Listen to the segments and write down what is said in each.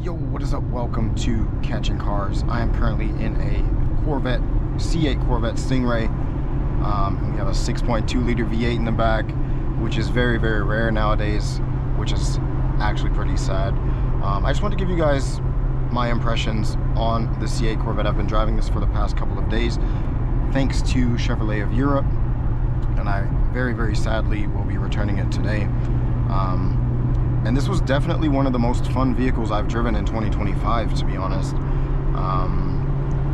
Yo, what is up? Welcome to Catching Cars. I am currently in a Corvette, C8 Corvette Stingray. And we have a 6.2 liter V8 in the back, which is very, very rare nowadays, which is actually pretty sad. I just want to give you guys my impressions on the C8 Corvette. I've been driving this for the past couple of days, thanks to Chevrolet of Europe, and I very, very sadly will be returning it today. And this was definitely one of the most fun vehicles I've driven in 2025, to be honest.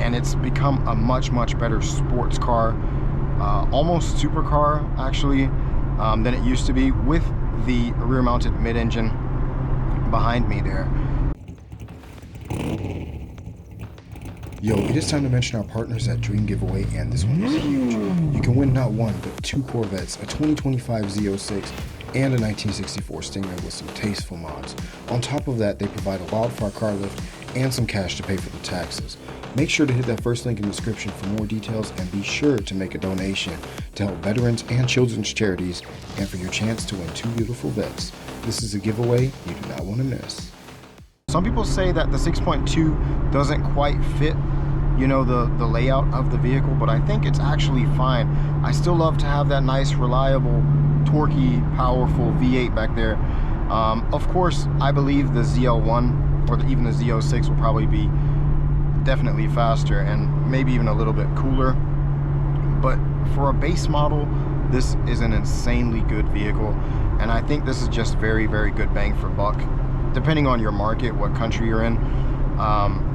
And it's become a much, much better sports car, almost supercar actually, than it used to be, with the rear-mounted mid-engine behind me there. Yo, it is time to mention our partners at Dream Giveaway, and this one is huge. You can win not one, but two Corvettes, a 2025 Z06 and a 1964 Stingray with some tasteful mods. On top of that, they provide a wildfire car lift and some cash to pay for the taxes. Make sure to hit that first link in the description for more details, and be sure to make a donation to help veterans and children's charities, and for your chance to win two beautiful Vettes. This is a giveaway you do not want to miss. Some people say that the 6.2 doesn't quite fit, you know, the layout of the vehicle, but I think it's actually fine. I still love to have that nice, reliable, torquey, powerful V8 back there. Of course, I believe the ZL1 or even the Z06 will probably be definitely faster and maybe even a little bit cooler. But for a base model, this is an insanely good vehicle, and I think this is just very, very good bang for buck, depending on your market, what country you're in.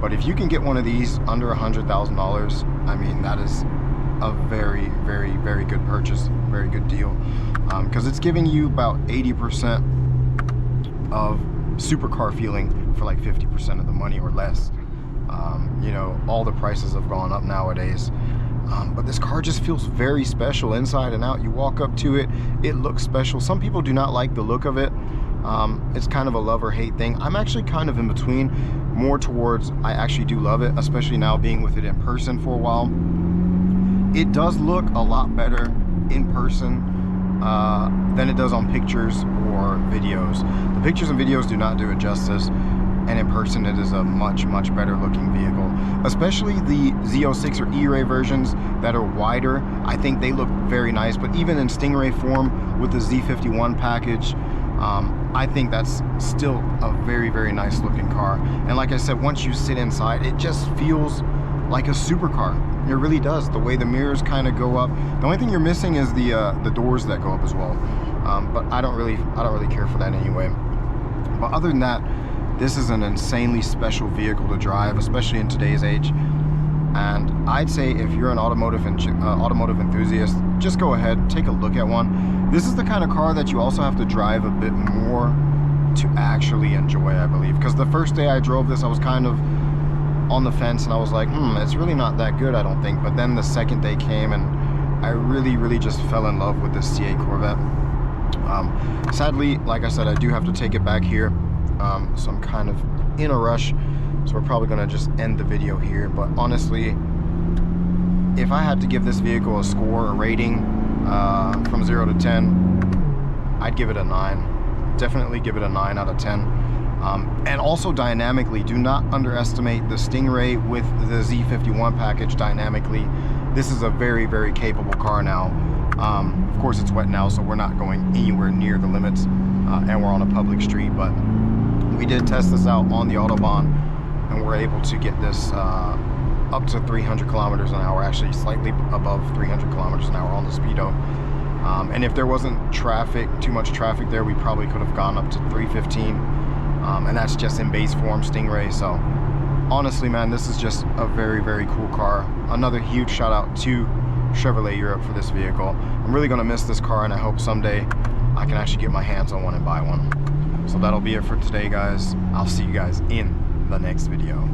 But if you can get one of these under $100,000, I mean, that is a very, very, very good purchase, very good deal, because it's giving you about 80% of supercar feeling for like 50% of the money or less. You know, all the prices have gone up nowadays, but this car just feels very special inside and out. You walk up to it, it looks special. Some people do not like the look of it. It's kind of a love or hate thing. I'm actually kind of in between, more towards I actually do love it, especially now being with it in person for a while. It does look a lot better in person than it does on pictures or videos. The pictures and videos do not do it justice, and in person it is a much, much better looking vehicle. Especially the Z06 or E-Ray versions that are wider, I think they look very nice. But even in Stingray form with the Z51 package, I think that's still a very, very nice looking car. And like I said, once you sit inside, it just feels like a supercar. It really does. The way the mirrors kind of go up. The only thing you're missing is the doors that go up as well. But I don't really care for that anyway. But other than that, this is an insanely special vehicle to drive, especially in today's age. And I'd say if you're an automotive enthusiast, just go ahead, take a look at one. This is the kind of car that you also have to drive a bit more to actually enjoy, I believe. Because the first day I drove this, I was kind of on the fence, and I was like, it's really not that good, I don't think. But then the second day came, and I really, really just fell in love with this C8 Corvette. Sadly, like I said, I do have to take it back here. So I'm kind of in a rush. So we're probably gonna just end the video here. But honestly, if I had to give this vehicle a score, a rating, from 0 to 10, I'd give it a 9. Definitely give it a 9 out of 10. And also dynamically, do not underestimate the Stingray with the Z51 package dynamically. This is a very, very capable car now. Of course, it's wet now, so we're not going anywhere near the limits, and we're on a public street. But we did test this out on the Autobahn, and we're able to get this up to 300 kilometers an hour, actually slightly above 300 kilometers an hour on the speedo. And if there wasn't too much traffic there, we probably could have gone up to 315, and that's just in base form Stingray. So honestly, man, this is just a very, very cool car. Another huge shout out to Chevrolet Europe for this vehicle. I'm really gonna miss this car, and I hope someday I can actually get my hands on one and buy one. So that'll be it for today, guys. I'll see you guys in the next video.